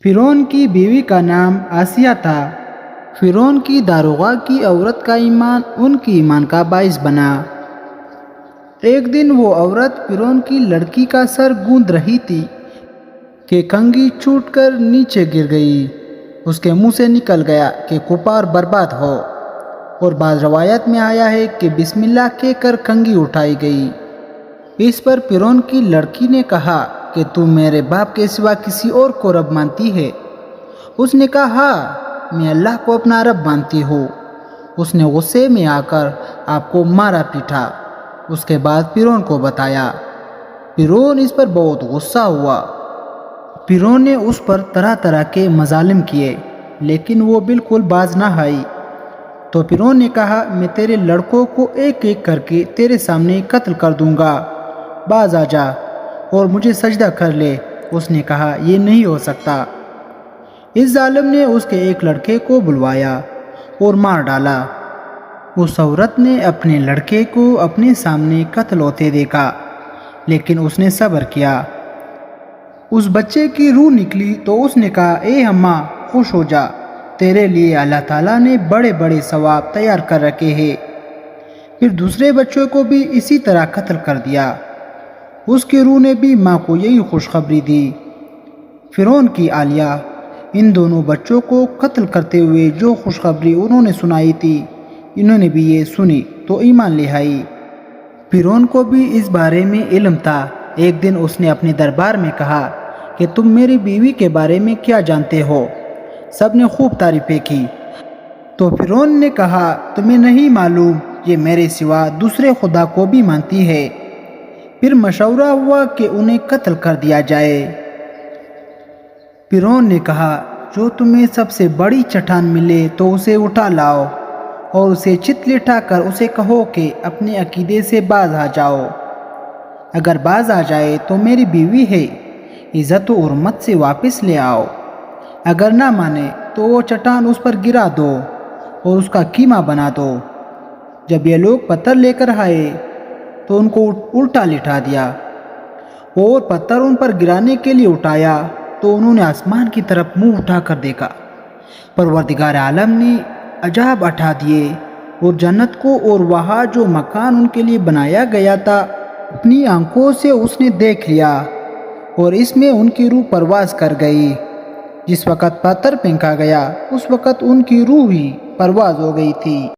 فرعون کی بیوی کا نام آسیہ تھا۔ فرعون کی داروغہ کی عورت کا ایمان ان کی ایمان کا باعث بنا۔ ایک دن وہ عورت فرعون کی لڑکی کا سر گوندھ رہی تھی کہ کنگھی چھوٹ کر نیچے گر گئی۔ اس کے منہ سے نکل گیا کہ کفار برباد ہو، اور بعض روایت میں آیا ہے کہ بسم اللہ کہہ کر کنگھی اٹھائی گئی۔ اس پر فرعون کی لڑکی نے کہا کہ تم میرے باپ کے سوا کسی اور کو رب مانتی ہے؟ اس نے کہا ہاں، میں اللہ کو اپنا رب مانتی ہوں۔ اس نے غصے میں آ کر آپ کو مارا پیٹا۔ اس کے بعد فرعون کو بتایا۔ فرعون اس پر بہت غصہ ہوا۔ فرعون نے اس پر طرح طرح کے مظالم کیے، لیکن وہ بالکل باز نہ آئی۔ تو فرعون نے کہا میں تیرے لڑکوں کو ایک ایک کر کے تیرے سامنے قتل کر دوں گا، باز آ جا اور مجھے سجدہ کر لے۔ اس نے کہا یہ نہیں ہو سکتا۔ اس ظالم نے اس کے ایک لڑکے کو بلوایا اور مار ڈالا۔ اس عورت نے اپنے لڑکے کو اپنے سامنے قتل ہوتے دیکھا، لیکن اس نے صبر کیا۔ اس بچے کی روح نکلی تو اس نے کہا اے اماں خوش ہو جا، تیرے لیے اللہ تعالیٰ نے بڑے بڑے ثواب تیار کر رکھے ہیں۔ پھر دوسرے بچوں کو بھی اسی طرح قتل کر دیا۔ اس کی روح نے بھی ماں کو یہی خوشخبری دی۔ فرعون کی اہلیہ ان دونوں بچوں کو قتل کرتے ہوئے جو خوشخبری انہوں نے سنائی تھی، انہوں نے بھی یہ سنی تو ایمان لے آئی۔ فرعون کو بھی اس بارے میں علم تھا۔ ایک دن اس نے اپنے دربار میں کہا کہ تم میری بیوی کے بارے میں کیا جانتے ہو؟ سب نے خوب تعریفیں کی۔ تو فرعون نے کہا تمہیں نہیں معلوم یہ میرے سوا دوسرے خدا کو بھی مانتی ہے۔ پھر مشورہ ہوا کہ انہیں قتل کر دیا جائے۔ فرعون نے کہا جو تمہیں سب سے بڑی چٹان ملے تو اسے اٹھا لاؤ اور اسے چت لٹا کر اسے کہو کہ اپنے عقیدے سے باز آ جاؤ۔ اگر باز آ جائے تو میری بیوی ہے، عزت و حرمت سے واپس لے آؤ۔ اگر نہ مانے تو وہ چٹان اس پر گرا دو اور اس کا قیمہ بنا دو۔ جب یہ لوگ پتھر لے کر آئے تو ان کو الٹا لٹا دیا اور پتھر ان پر گرانے کے لیے اٹھایا تو انہوں نے آسمان کی طرف منہ اٹھا کر دیکھا۔ پروردگار عالم نے عجائب اٹھا دیے اور جنت کو اور وہاں جو مکان ان کے لیے بنایا گیا تھا اپنی آنکھوں سے اس نے دیکھ لیا، اور اس میں ان کی روح پرواز کر گئی۔ جس وقت پتھر پھینکا گیا اس وقت ان کی روح ہی پرواز ہو گئی تھی۔